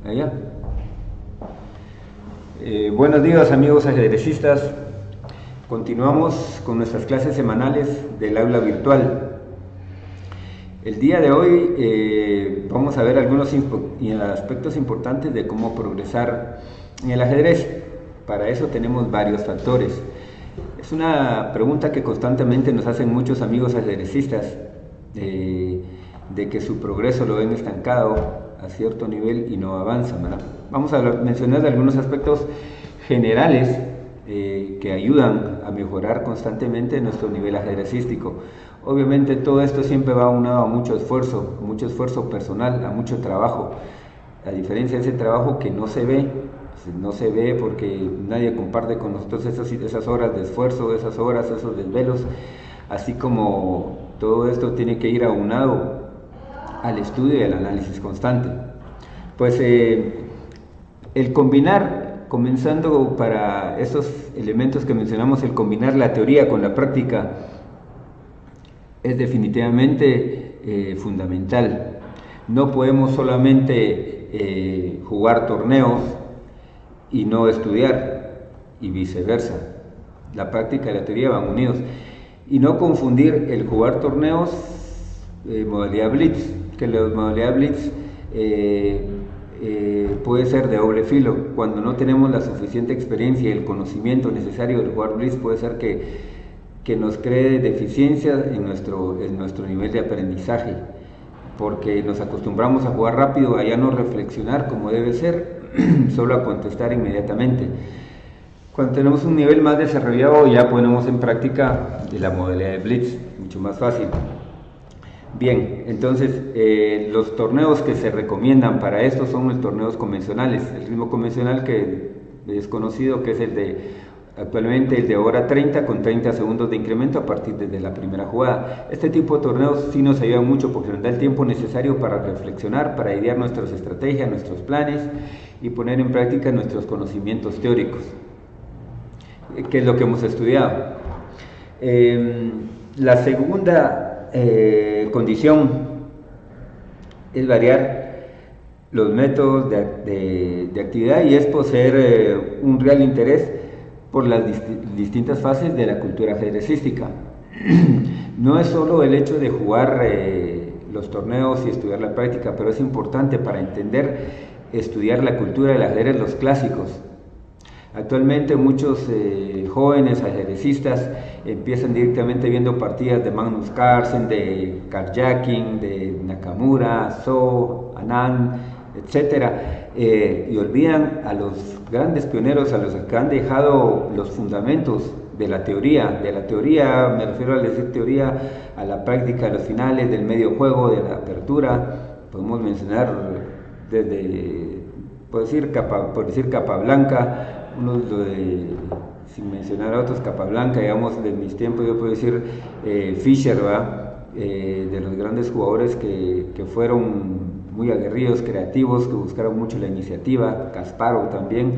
Allá. Buenos días amigos ajedrecistas. Continuamos con nuestras clases semanales del aula virtual. El día de hoy vamos a ver algunos aspectos importantes de cómo progresar en el ajedrez. Para eso tenemos varios factores. Es una pregunta que constantemente nos hacen muchos amigos ajedrecistas, de que su progreso lo ven estancado a cierto nivel y no avanzan, ¿verdad? Vamos a mencionar algunos aspectos generales que ayudan a mejorar constantemente nuestro nivel ajedrecístico. Obviamente todo esto siempre va aunado a mucho esfuerzo personal, a mucho trabajo, a diferencia de ese trabajo que no se ve porque nadie comparte con nosotros esas horas de esfuerzo, esas horas, esos desvelos, así como todo esto tiene que ir aunado al estudio y al análisis constante. Pues el combinar, comenzando para estos elementos que mencionamos, el combinar la teoría con la práctica es definitivamente fundamental. No podemos solamente jugar torneos y no estudiar, y viceversa. La práctica y la teoría van unidos. Y no confundir el jugar torneos modalidad Blitz, que la modalidad Blitz puede ser de doble filo. Cuando no tenemos la suficiente experiencia y el conocimiento necesario del jugar Blitz, puede ser que nos cree deficiencias en nuestro nivel de aprendizaje, porque nos acostumbramos a jugar rápido, a ya no reflexionar como debe ser, solo a contestar inmediatamente. Cuando tenemos un nivel más desarrollado, ya ponemos en práctica la modalidad de Blitz, mucho más fácil. Bien, entonces los torneos que se recomiendan para esto son los torneos convencionales. El ritmo convencional que es conocido, que es actualmente el de hora 30 con 30 segundos de incremento a partir de la primera jugada. Este tipo de torneos sí nos ayudan mucho porque nos da el tiempo necesario para reflexionar, para idear nuestras estrategias, nuestros planes y poner en práctica nuestros conocimientos teóricos, que es lo que hemos estudiado. La segunda condición es variar los métodos de actividad, y es poseer un real interés por las distintas fases de la cultura ajedrecística. No es solo el hecho de jugar los torneos y estudiar la práctica, pero es importante para estudiar la cultura del ajedrez, los clásicos. Actualmente muchos jóvenes ajedrecistas empiezan directamente viendo partidas de Magnus Carlsen, de Karjakin, de Nakamura, So, Anand, etc. Y olvidan a los grandes pioneros, a los que han dejado los fundamentos de la teoría. De la teoría, me refiero al decir teoría, a la práctica de los finales, del medio juego, de la apertura. Podemos mencionar desde, por decir Capablanca, sin mencionar a otros, Capablanca, digamos, de mis tiempos, yo puedo decir Fischer, de los grandes jugadores que fueron muy aguerridos, creativos, que buscaron mucho la iniciativa. Kasparov también,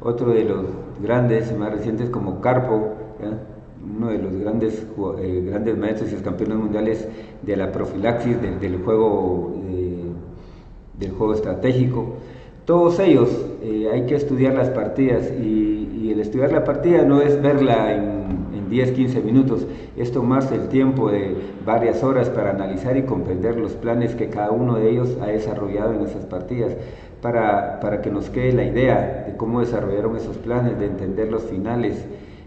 otro de los grandes más recientes como Karpov, uno de los grandes maestros y campeones mundiales de la profilaxis, del juego estratégico. Todos ellos hay que estudiar las partidas, y el estudiar la partida no es verla en 10-15 minutos, es tomarse el tiempo de varias horas para analizar y comprender los planes que cada uno de ellos ha desarrollado en esas partidas, para que nos quede la idea de cómo desarrollaron esos planes, de entender los finales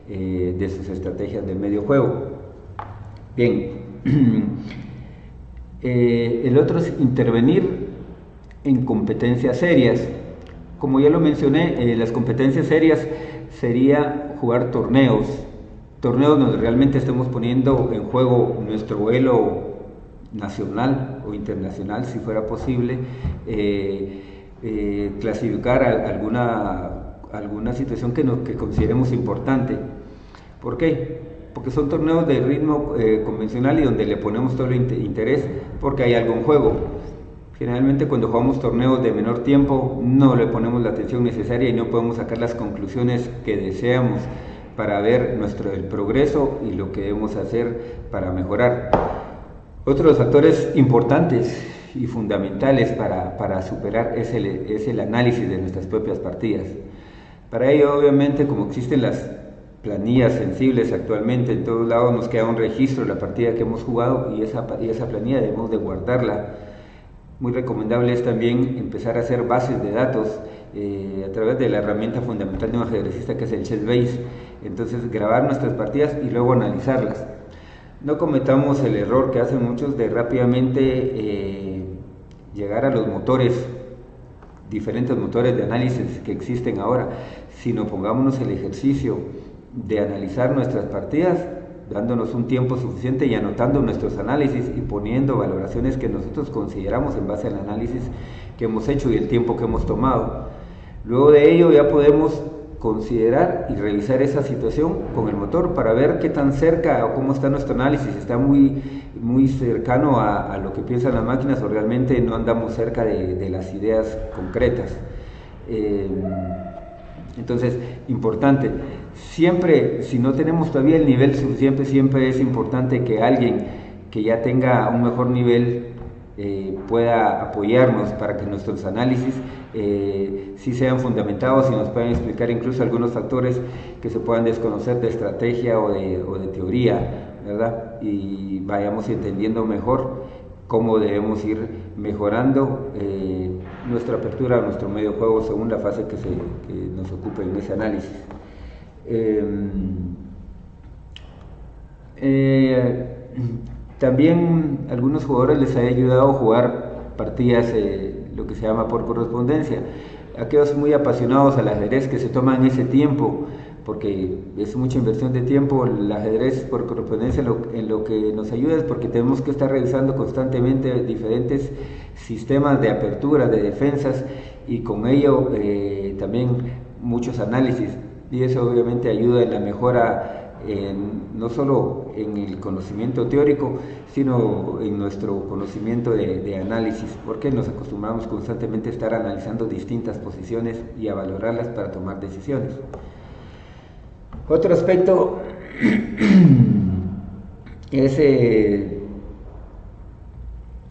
de sus estrategias de medio juego. Bien, el otro es intervenir en competencias serias. Como ya lo mencioné, las competencias serias sería jugar torneos donde realmente estemos poniendo en juego nuestro vuelo nacional o internacional, si fuera posible, clasificar alguna situación que consideremos importante. ¿Por qué? Porque son torneos de ritmo convencional y donde le ponemos todo el interés porque hay algo en juego. Generalmente cuando jugamos torneos de menor tiempo no le ponemos la atención necesaria y no podemos sacar las conclusiones que deseamos para ver el progreso y lo que debemos hacer para mejorar. Otros factores importantes y fundamentales para superar es el análisis de nuestras propias partidas. Para ello, obviamente, como existen las planillas sensibles actualmente, en todos lados nos queda un registro de la partida que hemos jugado y esa planilla debemos de guardarla. Muy recomendable es también empezar a hacer bases de datos a través de la herramienta fundamental de un ajedrecista que es el Chessbase. Entonces grabar nuestras partidas y luego analizarlas. No cometamos el error que hacen muchos de rápidamente llegar a los diferentes motores de análisis que existen ahora, sino pongámonos el ejercicio de analizar nuestras partidas, dándonos un tiempo suficiente y anotando nuestros análisis y poniendo valoraciones que nosotros consideramos en base al análisis que hemos hecho y el tiempo que hemos tomado. Luego de ello ya podemos considerar y revisar esa situación con el motor para ver qué tan cerca o cómo está nuestro análisis, está muy cercano a lo que piensan las máquinas o realmente no andamos cerca de las ideas concretas. Entonces, importante, siempre, si no tenemos todavía el nivel suficiente, siempre es importante que alguien que ya tenga un mejor nivel pueda apoyarnos para que nuestros análisis sí sean fundamentados y nos puedan explicar incluso algunos factores que se puedan desconocer de estrategia o de teoría, ¿verdad? Y vayamos entendiendo mejor cómo debemos ir mejorando nuestra apertura, nuestro medio juego según la fase que nos ocupe en ese análisis. También a algunos jugadores les ha ayudado a jugar partidas, lo que se llama por correspondencia. Aquellos muy apasionados al ajedrez que se toman ese tiempo, porque es mucha inversión de tiempo, el ajedrez por correspondencia en lo que nos ayuda es porque tenemos que estar revisando constantemente diferentes sistemas de apertura, de defensas, y con ello también muchos análisis, y eso obviamente ayuda en la mejora no solo en el conocimiento teórico, sino en nuestro conocimiento de análisis, porque nos acostumbramos constantemente a estar analizando distintas posiciones y a valorarlas para tomar decisiones. Otro aspecto es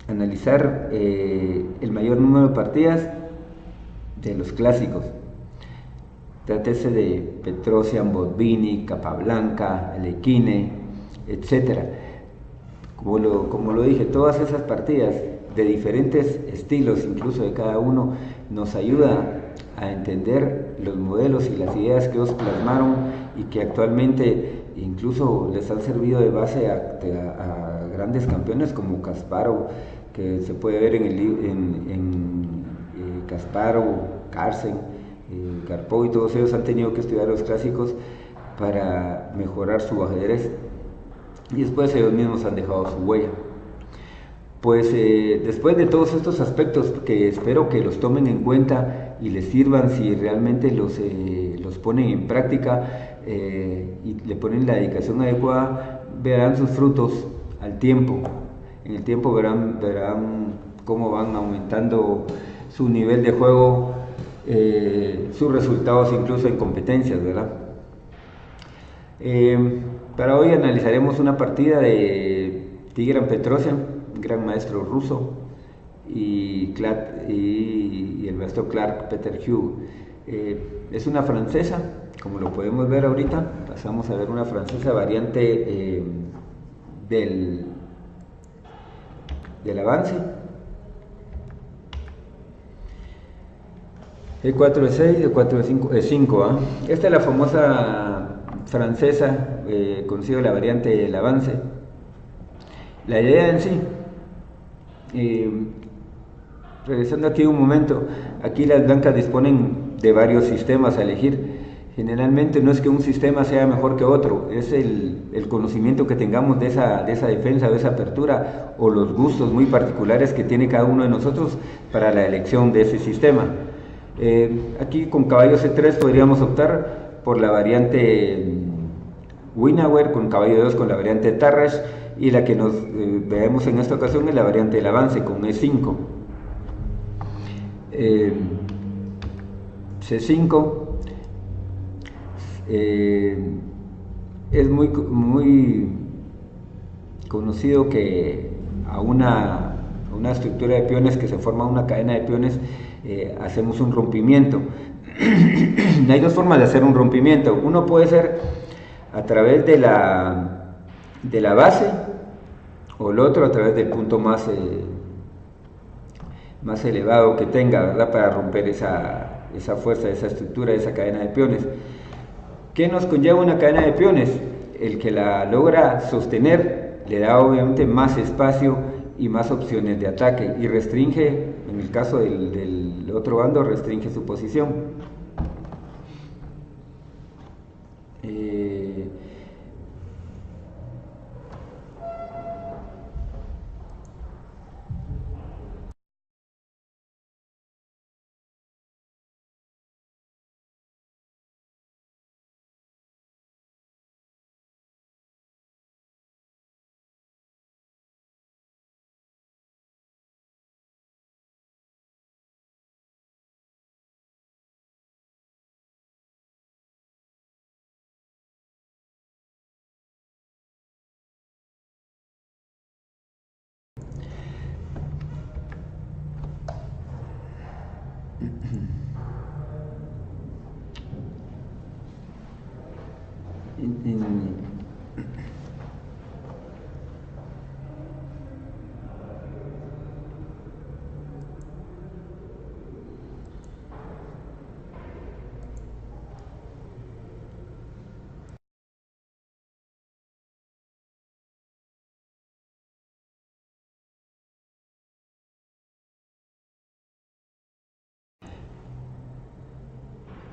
analizar el mayor número de partidas de los clásicos. Trátese de Petrosian, Botvinnik, Capablanca, Alekhine, etc. Como lo dije, todas esas partidas de diferentes estilos, incluso de cada uno, nos ayuda a entender los modelos y las ideas que ellos plasmaron y que actualmente incluso les han servido de base a grandes campeones como Kasparov, que se puede ver en Kasparov, Carlsen, Karpov, y todos ellos han tenido que estudiar los clásicos para mejorar su ajedrez y después ellos mismos han dejado su huella. Pues después de todos estos aspectos que espero que los tomen en cuenta y les sirvan si realmente los ponen en práctica y le ponen la dedicación adecuada, verán sus frutos al tiempo. En el tiempo verán cómo van aumentando su nivel de juego, sus resultados incluso en competencias, ¿verdad? Para hoy analizaremos una partida de Tigran Petrosian, un gran maestro ruso, y el maestro Clark Peter Hugh. Es una francesa, como lo podemos ver ahorita. Pasamos a ver una francesa variante del avance. E4 de 6, E4 de 5, E5. Esta es la famosa francesa, conocido la variante del avance. La idea en sí, regresando aquí un momento, aquí las blancas disponen de varios sistemas a elegir. Generalmente no es que un sistema sea mejor que otro, es el conocimiento que tengamos de esa defensa, de esa apertura, o los gustos muy particulares que tiene cada uno de nosotros para la elección de ese sistema. Aquí con caballo C3 podríamos optar por la variante Winawer, con caballo 2 con la variante Tarrasch, y la que nos vemos en esta ocasión es la variante del avance con E5. C5 es muy conocido que a una estructura de peones que se forma una cadena de peones, hacemos un rompimiento. Hay dos formas de hacer un rompimiento. Uno puede ser a través de la base, o el otro a través del punto más elevado que tenga, ¿verdad? Para romper esa fuerza, esa estructura, esa cadena de peones. ¿Qué nos conlleva una cadena de peones? El que la logra sostener le da obviamente más espacio y más opciones de ataque, y restringe, en el caso del otro bando, restringe su posición.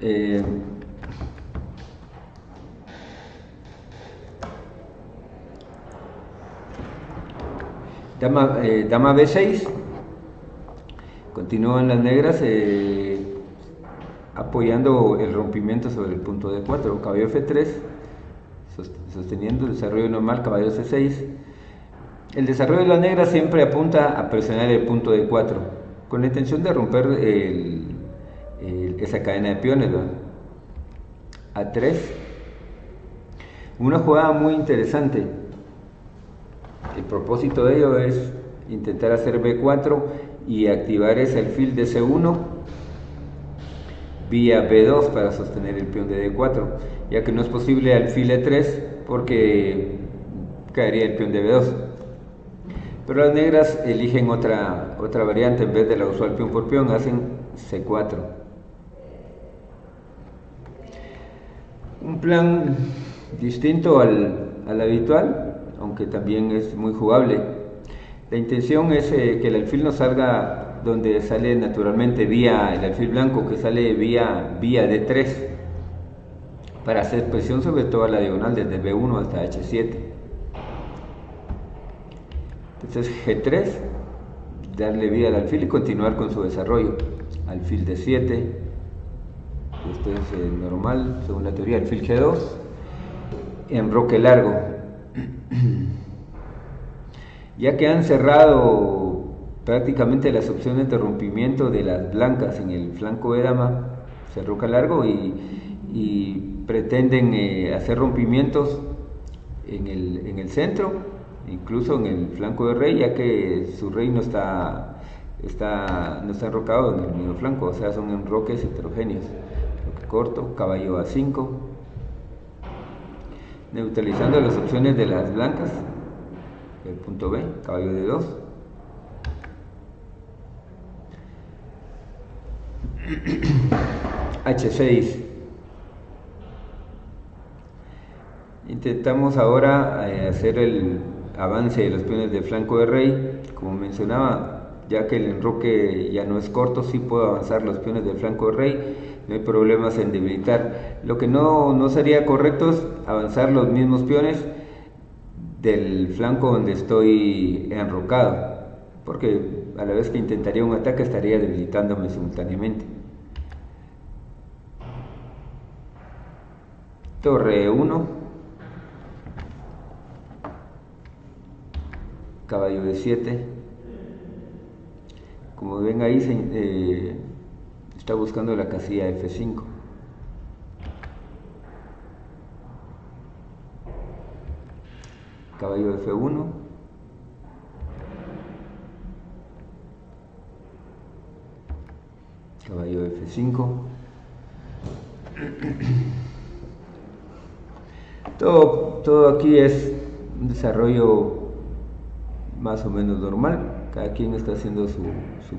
Eh, dama B6, continúan las negras apoyando el rompimiento sobre el punto D4, caballo F3, sosteniendo el desarrollo normal, caballo C6. El desarrollo de la negra siempre apunta a presionar el punto D4, con la intención de romper esa cadena de peones, ¿verdad? A3, una jugada muy interesante. El propósito de ello es intentar hacer B4 y activar ese alfil de C1 vía B2 para sostener el peón de D4, ya que no es posible alfil E3 porque caería el peón de B2. Pero las negras eligen otra variante. En vez de la usual peón por peón, hacen C4. Un plan distinto al habitual, aunque también es muy jugable. La intención es que el alfil no salga donde sale naturalmente vía el alfil blanco, que sale vía D3, para hacer presión sobre toda la diagonal desde B1 hasta H7. Entonces G3, darle vía al alfil y continuar con su desarrollo. Alfil D7, esto es normal según la teoría. Alfil G2, enroque largo. Ya que han cerrado prácticamente las opciones de rompimiento de las blancas en el flanco de dama, se enroca largo y pretenden hacer rompimientos en el centro, incluso en el flanco de rey, ya que su rey no está enrocado en el medio flanco, o sea, son enroques heterogéneos. Enroque corto, caballo A5, neutralizando las opciones de las blancas. El punto B, caballo D2. H6. Intentamos ahora hacer el avance de los peones de flanco de rey. Como mencionaba, ya que el enroque ya no es corto, sí puedo avanzar los peones del flanco de rey, no hay problemas en debilitar. Lo que no sería correcto es avanzar los mismos peones del flanco donde estoy enrocado, porque a la vez que intentaría un ataque estaría debilitándome simultáneamente. Torre 1, caballo de 7. Como ven ahí está buscando la casilla F5. Caballo F1. caballo F5. Todo aquí es un desarrollo más o menos normal. Cada quien está haciendo su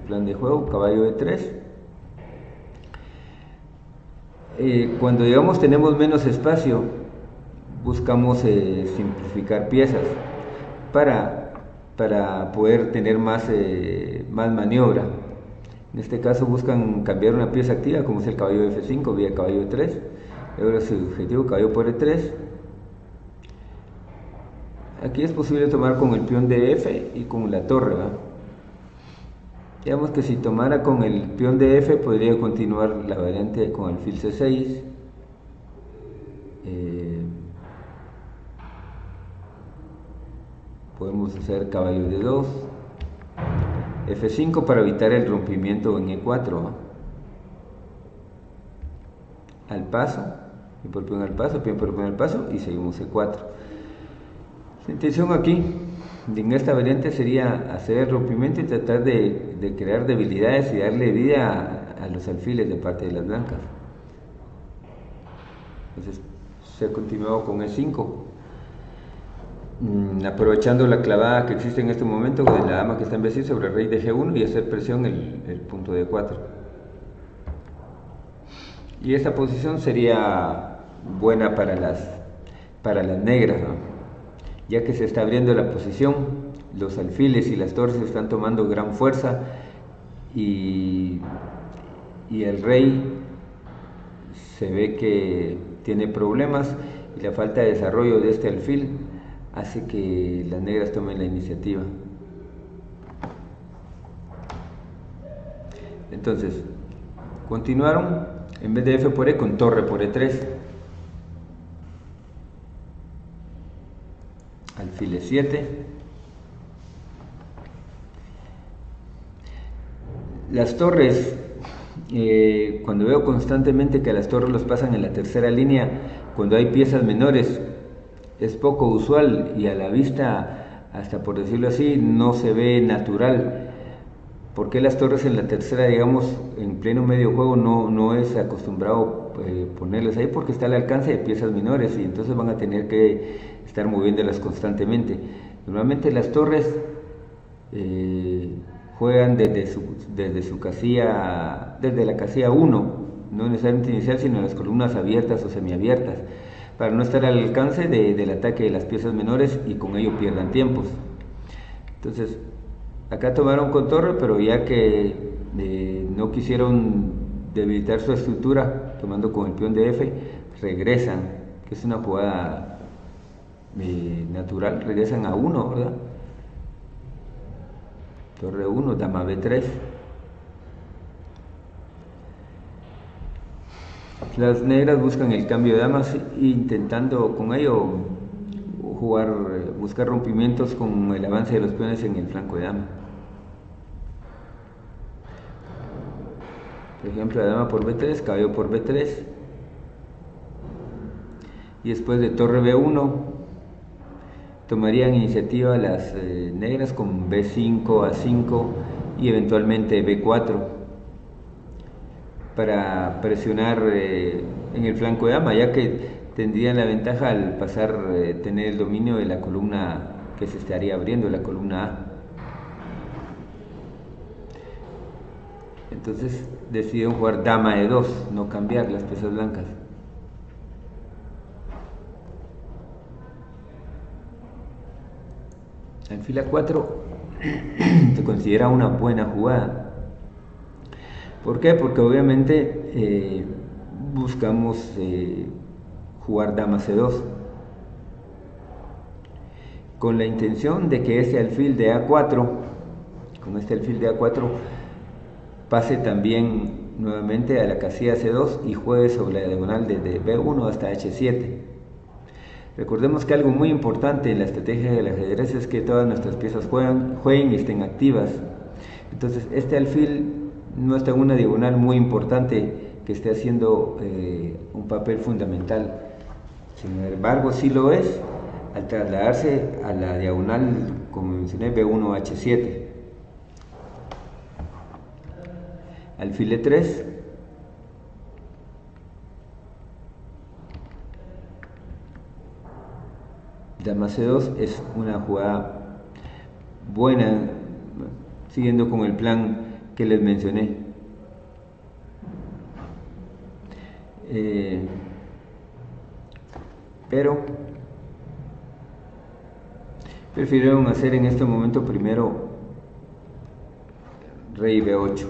plan de juego. Caballo E3. Cuando digamos tenemos menos espacio, buscamos simplificar piezas para poder tener más maniobra. En este caso buscan cambiar una pieza activa, como es el caballo F5 vía caballo E3. Ahora su objetivo, caballo por E3. Aquí es posible tomar con el peón de F y con la torre, ¿va? Digamos que si tomara con el peón de F, podría continuar la variante con alfil C6. Podemos hacer caballo de 2, F5 para evitar el rompimiento en E4, ¿va? Al paso, peón por peón al paso, peón por peón al paso, y seguimos E4. La intención aquí, en esta variante, sería hacer el rompimiento y tratar de crear debilidades y darle vida a los alfiles de parte de las blancas. Entonces se ha continuado con E5, aprovechando la clavada que existe en este momento de la dama que está en B6 sobre el rey de G1 y hacer presión el punto de 4. Y esta posición sería buena para las negras, ¿no? Ya que se está abriendo la posición, los alfiles y las torres están tomando gran fuerza y el rey se ve que tiene problemas y la falta de desarrollo de este alfil hace que las negras tomen la iniciativa. Entonces, continuaron en vez de F por E con torre por E3. Alfil E7. Las torres, cuando veo constantemente que a las torres los pasan en la tercera línea, cuando hay piezas menores, es poco usual y a la vista, hasta por decirlo así, no se ve natural. ¿Por qué las torres en la tercera, digamos, en pleno medio juego no es acostumbrado ponerlas ahí? Porque está al alcance de piezas menores y entonces van a tener que estar moviéndolas constantemente. Normalmente las torres juegan desde su casilla, desde la casilla 1, no necesariamente inicial, sino en las columnas abiertas o semiabiertas, para no estar al alcance del ataque de las piezas menores y con ello pierdan tiempos. Entonces, acá tomaron con torre, pero ya que no quisieron debilitar su estructura, tomando con el peón de F, regresan, que es una jugada natural, regresan a 1, ¿verdad? Torre 1, dama B3. Las negras buscan el cambio de damas intentando con ello buscar rompimientos con el avance de los peones en el flanco de dama. Por ejemplo, la dama por B3, caballo por B3. Y después de torre B1 tomarían iniciativa las negras con B5, A5 y eventualmente B4 para presionar en el flanco de dama, ya que tendrían la ventaja al tener el dominio de la columna que se estaría abriendo, la columna A. Entonces decidieron jugar dama E2, no cambiar las piezas blancas. Alfil A4 se considera una buena jugada. ¿Por qué? Porque obviamente buscamos jugar dama C2 con la intención de que ese alfil de A4, con este alfil de A4, pase también nuevamente a la casilla C2 y juegue sobre la diagonal desde B1 hasta H7. Recordemos que algo muy importante en la estrategia del ajedrez es que todas nuestras piezas jueguen y estén activas. Entonces este alfil no está en una diagonal muy importante que esté haciendo un papel fundamental. Sin embargo, sí lo es al trasladarse a la diagonal, como mencioné, B1 H7. alfil E3, dama C2 es una jugada buena, siguiendo con el plan que les mencioné. Pero prefirieron hacer en este momento primero rey B8.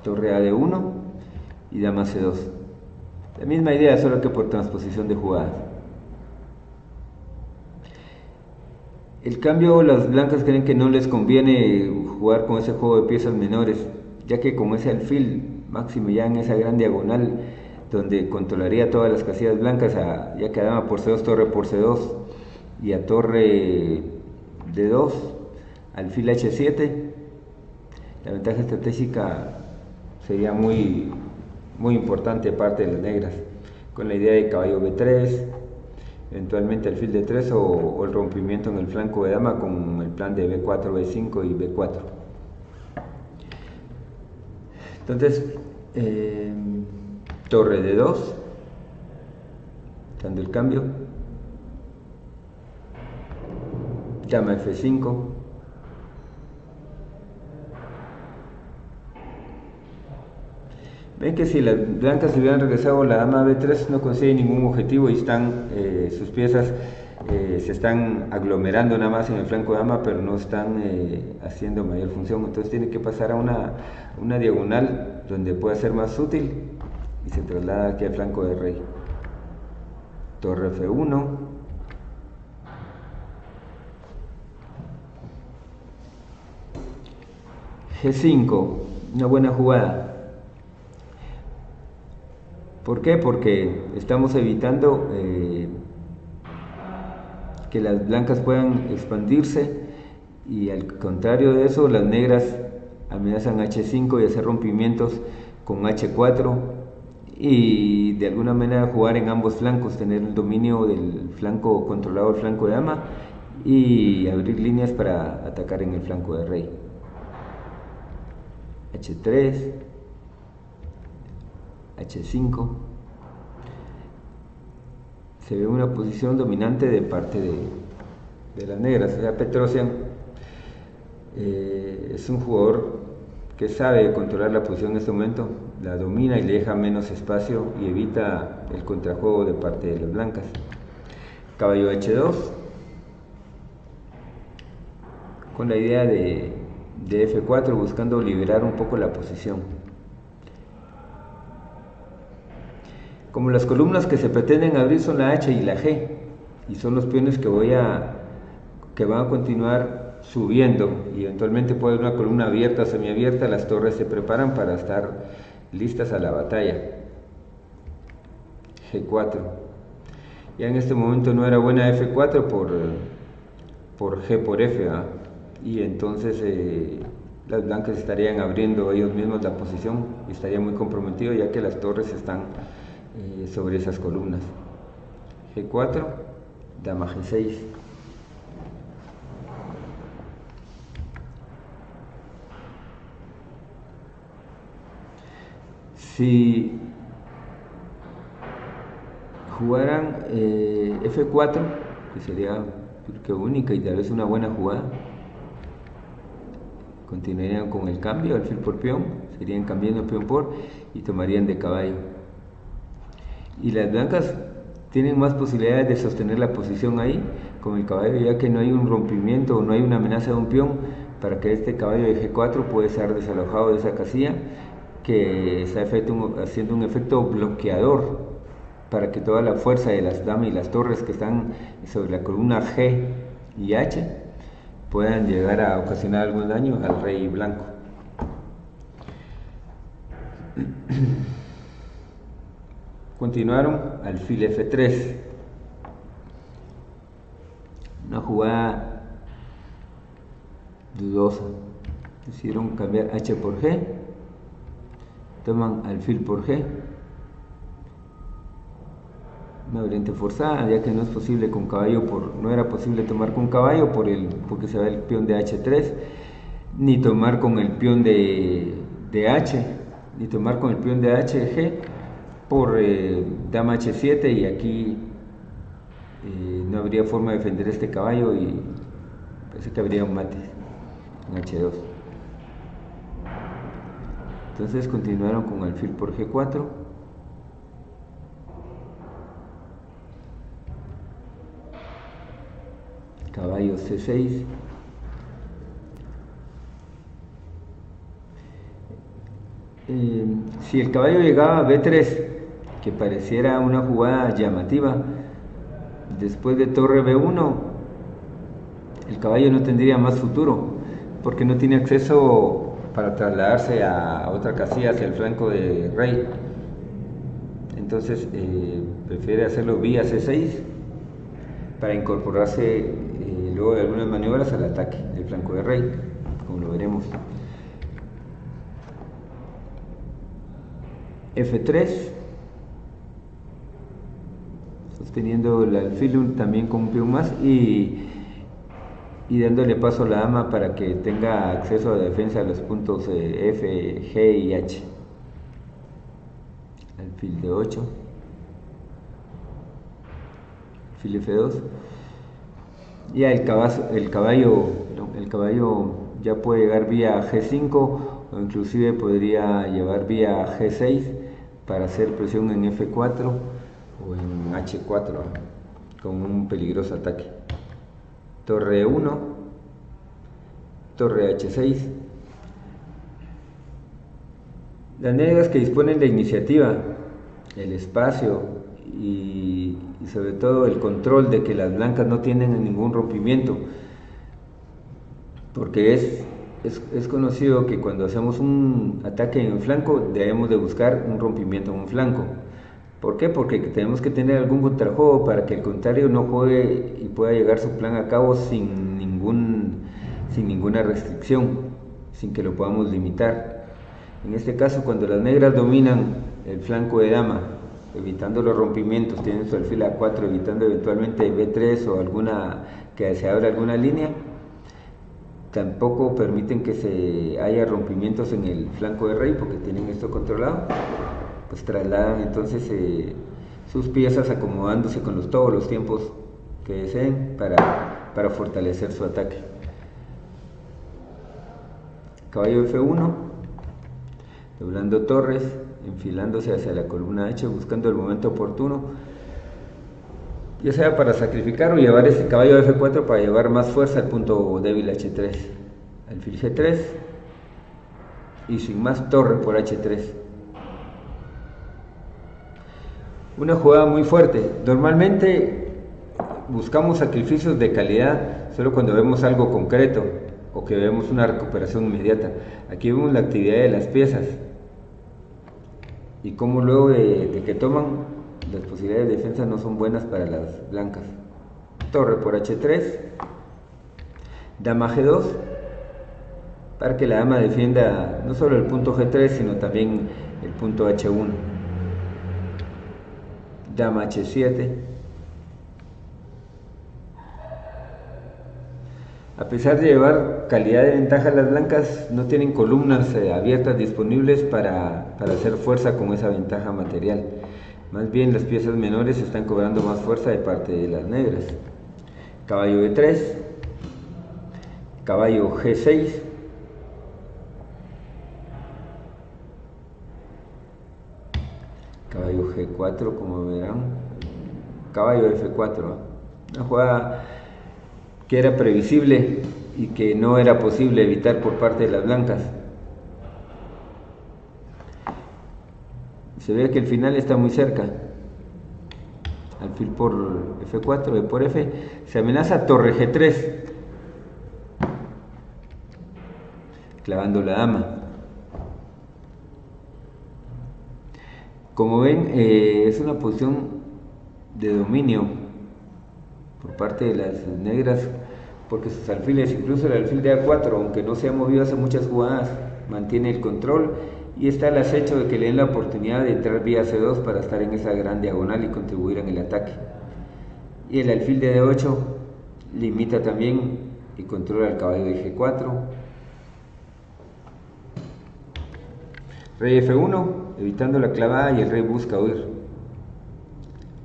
Torre a D1 y dama C2. La misma idea, solo que por transposición de jugadas. El cambio, las blancas creen que no les conviene jugar con ese juego de piezas menores, ya que con ese alfil máximo ya en esa gran diagonal donde controlaría todas las casillas blancas, ya que a dama por C2, torre por C2 y a torre D2, alfil H7, la ventaja estratégica sería muy importante de parte de las negras, con la idea de caballo B3, eventualmente alfil D3 o el rompimiento en el flanco de dama con el plan de B4, B5 y B4. Entonces, torre D2, dando el cambio, dama F5, ven que si las blancas hubieran regresado la dama B3 no consigue ningún objetivo y están sus piezas se están aglomerando nada más en el flanco de dama, pero no están haciendo mayor función. Entonces tiene que pasar a una diagonal donde pueda ser más útil y se traslada aquí al flanco de rey. Torre F1, G5, una buena jugada. ¿Por qué? Porque estamos evitando que las blancas puedan expandirse y al contrario de eso las negras amenazan H5 y hacer rompimientos con H4 y de alguna manera jugar en ambos flancos, tener el dominio del flanco controlado, el flanco de dama, y abrir líneas para atacar en el flanco de rey. H3, H5. Se ve una posición dominante de parte de las negras. O sea, Petrosian es un jugador que sabe controlar la posición en este momento, la domina y le deja menos espacio y evita el contrajuego de parte de las blancas. Caballo H2, con la idea de F4, buscando liberar un poco la posición. Como las columnas que se pretenden abrir son la H y la G, y son los peones que van a continuar subiendo, y eventualmente puede haber una columna abierta o semiabierta, las torres se preparan para estar listas a la batalla. G4. Ya en este momento no era buena F4 por G por F, ¿eh? Y entonces las blancas estarían abriendo ellos mismos la posición y estaría muy comprometido, ya que las torres están sobre esas columnas. G4, dama G6. Si jugaran F4, que sería que única y tal vez una buena jugada, continuarían con el cambio, alfil por peón, serían cambiando peón por y tomarían de caballo. Y las blancas tienen más posibilidades de sostener la posición ahí con el caballo, ya que no hay un rompimiento o no hay una amenaza de un peón para que este caballo de G4 pueda ser desalojado de esa casilla, que está haciendo un efecto bloqueador para que toda la fuerza de las damas y las torres que están sobre la columna G y H puedan llegar a ocasionar algún daño al rey blanco. Continuaron alfil F3, una jugada dudosa. Decidieron cambiar H por G, toman alfil por G, una variante forzada, ya que no es posible con caballo, no era posible tomar con caballo porque se va el peón de H3, ni tomar con el peón de H, ni tomar con el peón de HG por dama H7, y aquí no habría forma de defender este caballo y parece que habría un mate en H2. Entonces continuaron con alfil por G4. Caballo C6. Si el caballo llegaba a B3, que pareciera una jugada llamativa, después de torre B1, el caballo no tendría más futuro, porque no tiene acceso para trasladarse a otra casilla hacia el flanco de rey. Entonces prefiere hacerlo vía C6 para incorporarse luego de algunas maniobras al ataque del flanco de rey, como lo veremos. F3, sosteniendo el alfil también con un peón más y dándole paso a la dama para que tenga acceso a la defensa de los puntos F, G y H. Alfil de 8, alfil F2. Ya el caballo ya puede llegar vía G5 o inclusive podría llevar vía G6 para hacer presión en F4 o en H4 con un peligroso ataque. Torre 1, torre H6. Las negras que disponen de iniciativa, el espacio y sobre todo el control de que las blancas no tienen ningún rompimiento, porque es conocido que cuando hacemos un ataque en el flanco debemos de buscar un rompimiento en un flanco. ¿Por qué? Porque tenemos que tener algún contrajuego para que el contrario no juegue y pueda llegar su plan a cabo sin ninguna restricción, sin que lo podamos limitar. En este caso, cuando las negras dominan el flanco de dama, evitando los rompimientos, tienen su alfil A4, evitando eventualmente B3 o que se abra alguna línea, tampoco permiten que se haya rompimientos en el flanco de rey porque tienen esto controlado. Pues trasladan entonces sus piezas acomodándose con todos los tiempos que deseen para fortalecer su ataque. Caballo F1, doblando torres, enfilándose hacia la columna H, buscando el momento oportuno, ya sea para sacrificar o llevar este caballo F4 para llevar más fuerza al punto débil H3. Alfil G3 y sin más torre por H3. Una jugada muy fuerte. Normalmente buscamos sacrificios de calidad solo cuando vemos algo concreto o que vemos una recuperación inmediata. Aquí vemos la actividad de las piezas y cómo luego de que toman, las posibilidades de defensa no son buenas para las blancas. Torre por H3, dama G2, para que la dama defienda no solo el punto G3 sino también el punto H1. Dama H7. A pesar de llevar calidad de ventaja, las blancas no tienen columnas abiertas disponibles para hacer fuerza con esa ventaja material. Más bien las piezas menores están cobrando más fuerza de parte de las negras. Caballo E3, caballo G6, caballo G4, como verán, caballo F4, una jugada que era previsible y que no era posible evitar por parte de las blancas. Se ve que el final está muy cerca. Alfil por F4, E por F, se amenaza torre G3, clavando la dama. Como ven, es una posición de dominio por parte de las negras, porque sus alfiles, incluso el alfil de A4, aunque no se ha movido hace muchas jugadas, mantiene el control y está el acecho de que le den la oportunidad de entrar vía C2 para estar en esa gran diagonal y contribuir en el ataque. Y el alfil de D8 limita también y controla el caballo de G4. Rey F1, evitando la clavada, y el rey busca huir,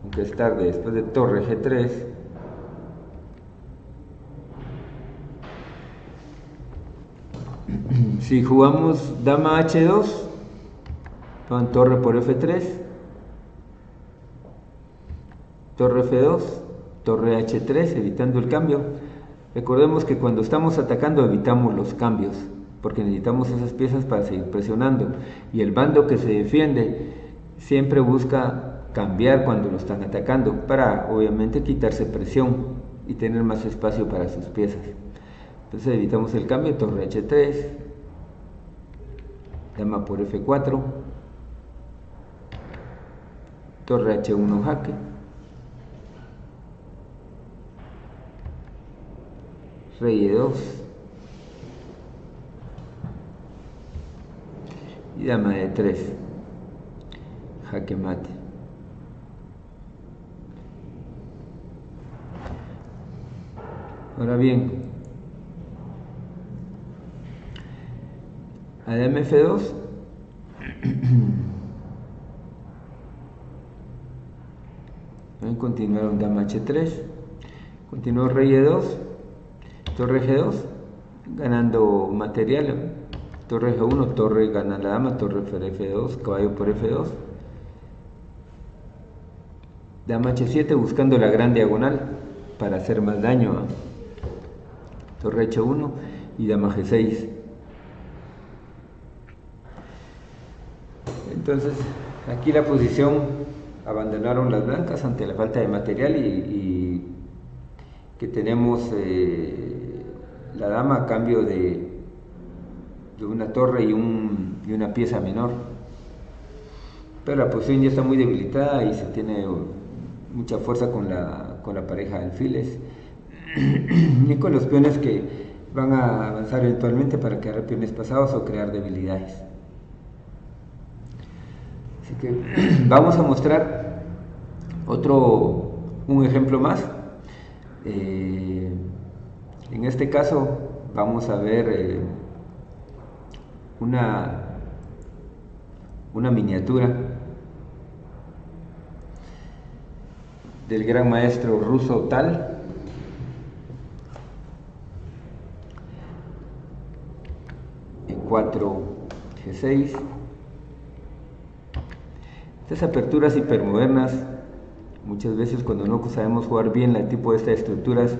aunque es tarde. Después de torre G3, si jugamos dama H2, van torre por F3, torre F2, torre H3, evitando el cambio. Recordemos que cuando estamos atacando evitamos los cambios, porque necesitamos esas piezas para seguir presionando, y el bando que se defiende siempre busca cambiar cuando lo están atacando, para obviamente quitarse presión y tener más espacio para sus piezas. Entonces evitamos el cambio, torre H3, dama por F4, torre H1 jaque, rey E2 y dama D3, jaque mate. Ahora bien, a dama F2 continuaron dama H3, continuó rey E2, torre G2, ganando material, torre G1, torre gana la dama, torre por F2, caballo por F2, dama H7 buscando la gran diagonal para hacer más daño, torre H1 y dama G6. Entonces aquí la posición abandonaron las blancas ante la falta de material y que tenemos la dama a cambio de una torre y una pieza menor, pero la posición ya está muy debilitada y se tiene mucha fuerza con la pareja de alfiles y con los peones que van a avanzar eventualmente para crear peones pasados o crear debilidades. Así que vamos a mostrar un ejemplo más. En este caso vamos a ver una miniatura del gran maestro ruso Tal. E4 G6. Estas aperturas hipermodernas, muchas veces cuando no sabemos jugar bien el tipo de estas estructuras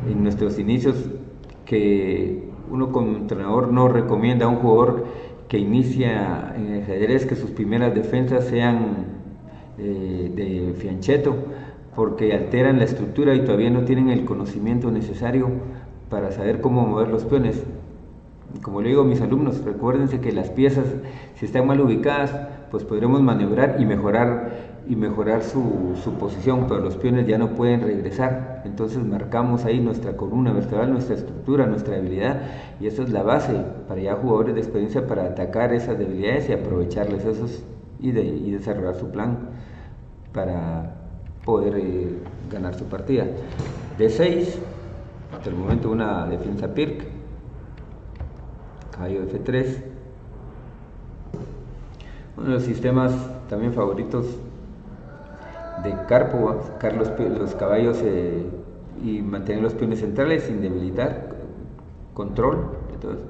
en nuestros inicios, que uno como entrenador no recomienda a un jugador que inicia en el ajedrez que sus primeras defensas sean de fianchetto, porque alteran la estructura y todavía no tienen el conocimiento necesario para saber cómo mover los peones. Como le digo a mis alumnos, recuérdense que las piezas, si están mal ubicadas, pues podremos maniobrar y mejorar su posición, pero los peones ya no pueden regresar. Entonces marcamos ahí nuestra columna vertebral, nuestra estructura, nuestra debilidad, y esa es la base para ya jugadores de experiencia para atacar esas debilidades y aprovecharles esos y desarrollar su plan para poder ganar su partida. D6, hasta el momento una defensa Pirc, caballo F3, uno de los sistemas también favoritos de Karpov, sacar los caballos y mantener los peones centrales sin debilitar, control. Entonces,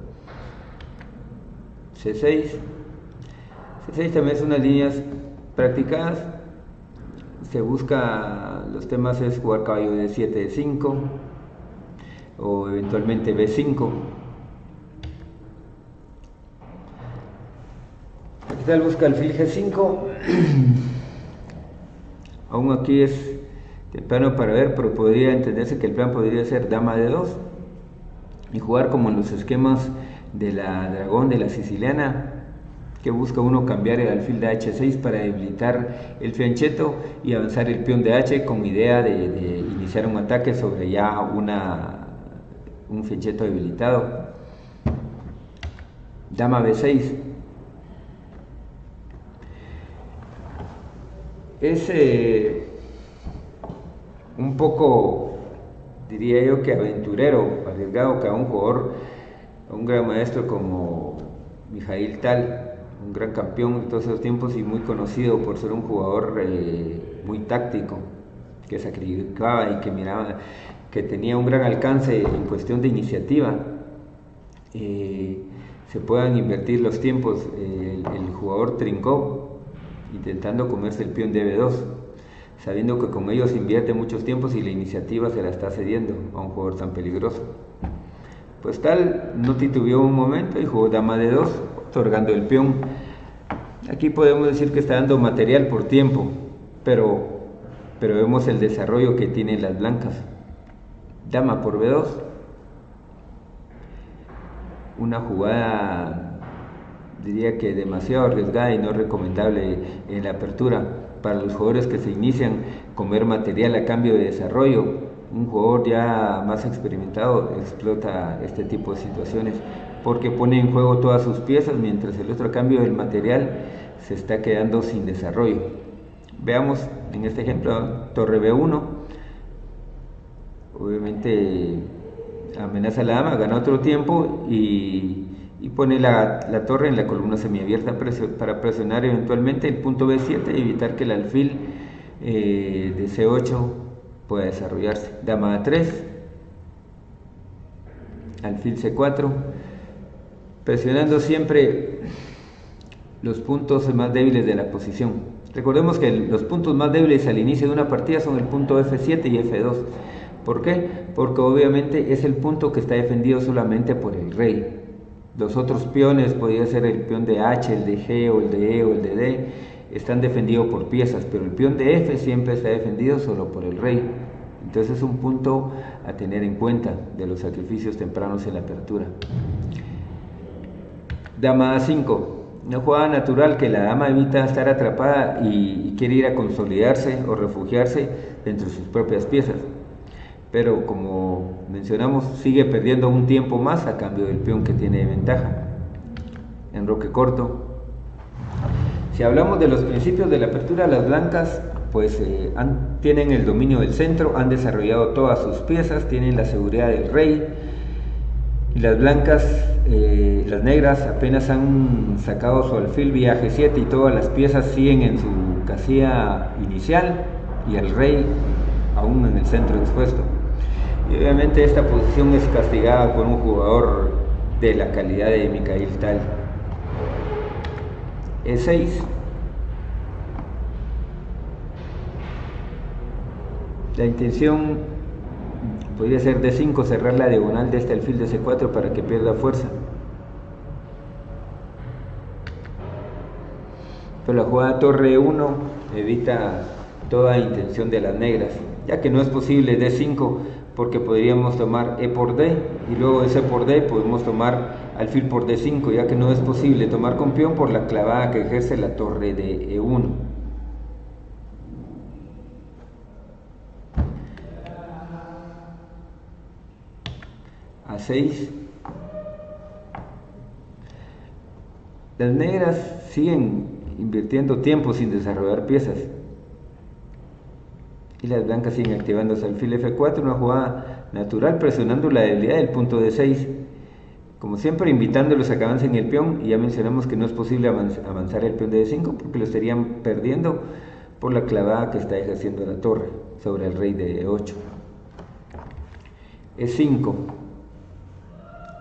C6 también es unas líneas practicadas. Se busca, los temas es jugar caballo de 7 D5 o eventualmente B5. Aquí tal busca alfil G5. Aún aquí es temprano para ver, pero podría entenderse que el plan podría ser dama D2 y jugar como en los esquemas de la dragón de la siciliana, que busca uno cambiar el alfil de H6 para debilitar el fianchetto y avanzar el peón de H con idea de iniciar un ataque sobre ya un fianchetto debilitado. Dama B6, Es un poco, diría yo, que aventurero, arriesgado que a un jugador, a un gran maestro como Mikhail Tal, un gran campeón de todos esos tiempos y muy conocido por ser un jugador muy táctico, que sacrificaba y que miraba, que tenía un gran alcance en cuestión de iniciativa. Se puedan invertir los tiempos. El jugador trincó intentando comerse el peón de B2, sabiendo que con ellos invierte muchos tiempos y la iniciativa se la está cediendo a un jugador tan peligroso. Pues Tal no titubeó un momento y jugó dama de 2, otorgando el peón. Aquí podemos decir que está dando material por tiempo, pero vemos el desarrollo que tienen las blancas. Dama por B2, una jugada, diría que demasiado arriesgada y no recomendable en la apertura para los jugadores que se inician, comer material a cambio de desarrollo. Un jugador ya más experimentado explota este tipo de situaciones porque pone en juego todas sus piezas, mientras el otro, a cambio del material, se está quedando sin desarrollo. Veamos en este ejemplo torre B1, obviamente amenaza a la dama, gana otro tiempo y pone la torre en la columna semiabierta para presionar eventualmente el punto B7 y evitar que el alfil de C8 pueda desarrollarse. Dama A3, alfil C4, presionando siempre los puntos más débiles de la posición. Recordemos que los puntos más débiles al inicio de una partida son el punto F7 y F2. ¿Por qué? Porque obviamente es el punto que está defendido solamente por el rey. Los otros peones, podría ser el peón de H, el de G, o el de E, o el de D, están defendidos por piezas, pero el peón de F siempre está defendido solo por el rey. Entonces es un punto a tener en cuenta de los sacrificios tempranos en la apertura. Dama A5, una jugada natural que la dama evita estar atrapada y quiere ir a consolidarse o refugiarse dentro de sus propias piezas. Pero como mencionamos, sigue perdiendo un tiempo más a cambio del peón que tiene de ventaja. Enroque corto. Si hablamos de los principios de la apertura, las blancas pues tienen el dominio del centro, han desarrollado todas sus piezas, tienen la seguridad del rey. Y las blancas, las negras, apenas han sacado su alfil vía G7 y todas las piezas siguen en su casilla inicial y el rey aún en el centro expuesto. Y obviamente esta posición es castigada por un jugador de la calidad de Mikhail Tal. E6. La intención podría ser D5, cerrar la diagonal de este alfil de C4 para que pierda fuerza. Pero la jugada torre E1 evita toda intención de las negras, ya que no es posible D5 porque podríamos tomar E por D y luego de C por D podemos tomar alfil por D5, ya que no es posible tomar con peón por la clavada que ejerce la torre de E1. A6. Las negras siguen invirtiendo tiempo sin desarrollar piezas y las blancas siguen activando su alfil F4, una jugada natural presionando la debilidad del punto D6, como siempre invitándolos a que avancen el peón. Y ya mencionamos que no es posible avanzar el peón de D5 porque lo estarían perdiendo por la clavada que está ejerciendo la torre sobre el rey de E8. E5.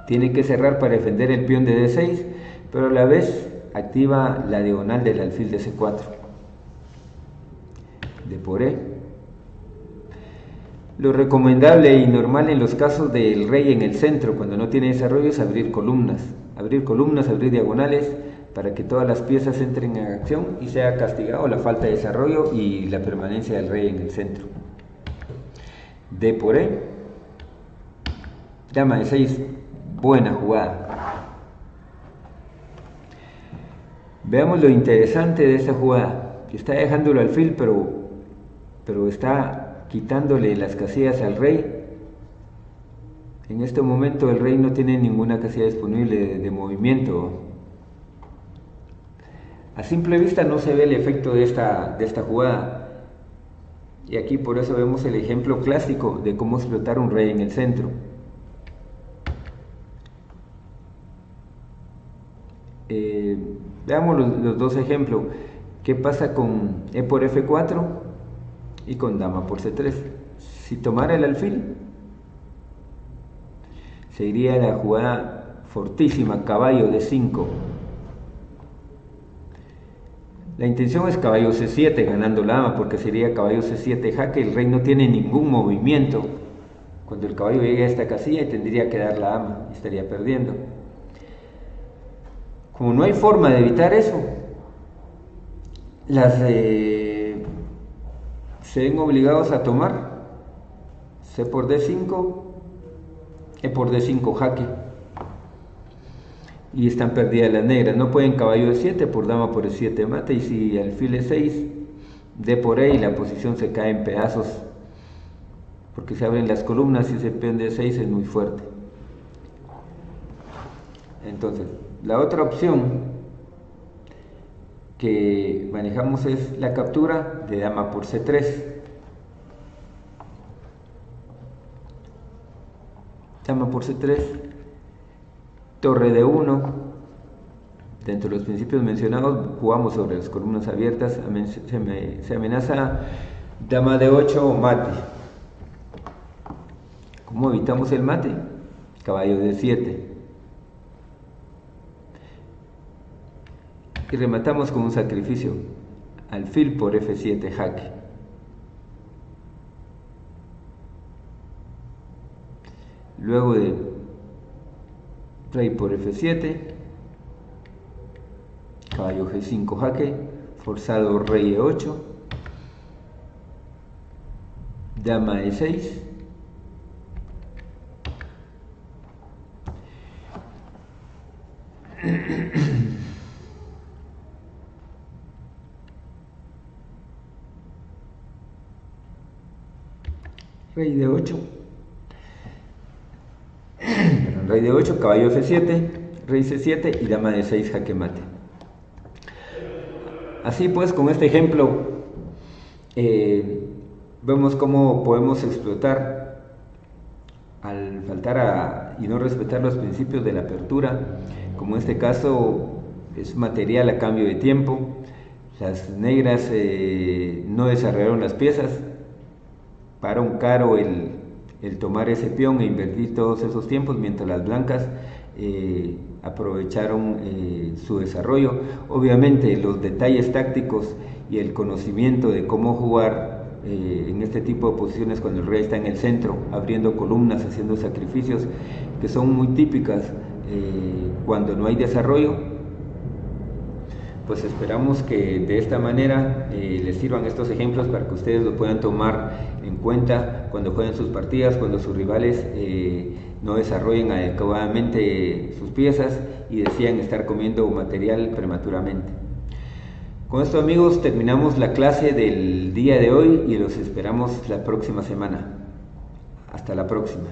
Tiene que cerrar para defender el peón de D6, pero a la vez activa la diagonal del alfil de C4. D por E. Lo recomendable y normal en los casos del rey en el centro, cuando no tiene desarrollo, es abrir columnas, abrir diagonales, para que todas las piezas entren en acción y sea castigado la falta de desarrollo y la permanencia del rey en el centro. D por E. Dama de 6. Buena jugada. Veamos lo interesante de esta jugada, que está dejando el alfil, pero está quitándole las casillas al rey. En este momento el rey no tiene ninguna casilla disponible de movimiento. A simple vista no se ve el efecto de esta jugada. Y aquí por eso vemos el ejemplo clásico de cómo explotar un rey en el centro. Veamos los dos ejemplos. ¿Qué pasa con E por F4 y con dama por C3? Si tomara el alfil, se iría la jugada fortísima, caballo D5. La intención es caballo C7 ganando la dama, porque sería caballo C7 jaque. El rey no tiene ningún movimiento cuando el caballo llegue a esta casilla y tendría que dar la dama y estaría perdiendo. Como no hay forma de evitar eso, se ven obligados a tomar C por D5, E por D5 jaque. Y están perdidas las negras, no pueden caballo E7 por dama por E7 mate, y si alfil E6, D por E y la posición se cae en pedazos, porque se abren las columnas y ese peón de E6 es muy fuerte. Entonces, la otra opción que manejamos es la captura de dama por C3. Dama por C3, torre de 1. Dentro de los principios mencionados jugamos sobre las columnas abiertas. Se amenaza dama de 8 o mate. ¿Cómo evitamos el mate? Caballo de 7. Y rematamos con un sacrificio, alfil por F7 jaque. Luego de rey por F7, caballo G5 jaque, forzado rey E8, dama E6, rey de 8, rey de 8, caballo F7, rey C7 y dama de 6 jaque mate. Así pues, con este ejemplo vemos cómo podemos explotar al faltar y no respetar los principios de la apertura. Como en este caso es material a cambio de tiempo, las negras no desarrollaron las piezas. Para un caro el tomar ese peón e invertir todos esos tiempos, mientras las blancas aprovecharon su desarrollo. Obviamente los detalles tácticos y el conocimiento de cómo jugar en este tipo de posiciones cuando el rey está en el centro, abriendo columnas, haciendo sacrificios, que son muy típicas cuando no hay desarrollo, pues esperamos que de esta manera les sirvan estos ejemplos para que ustedes lo puedan tomar en cuenta cuando jueguen sus partidas, cuando sus rivales no desarrollen adecuadamente sus piezas y decían estar comiendo material prematuramente. Con esto, amigos, terminamos la clase del día de hoy y los esperamos la próxima semana. Hasta la próxima.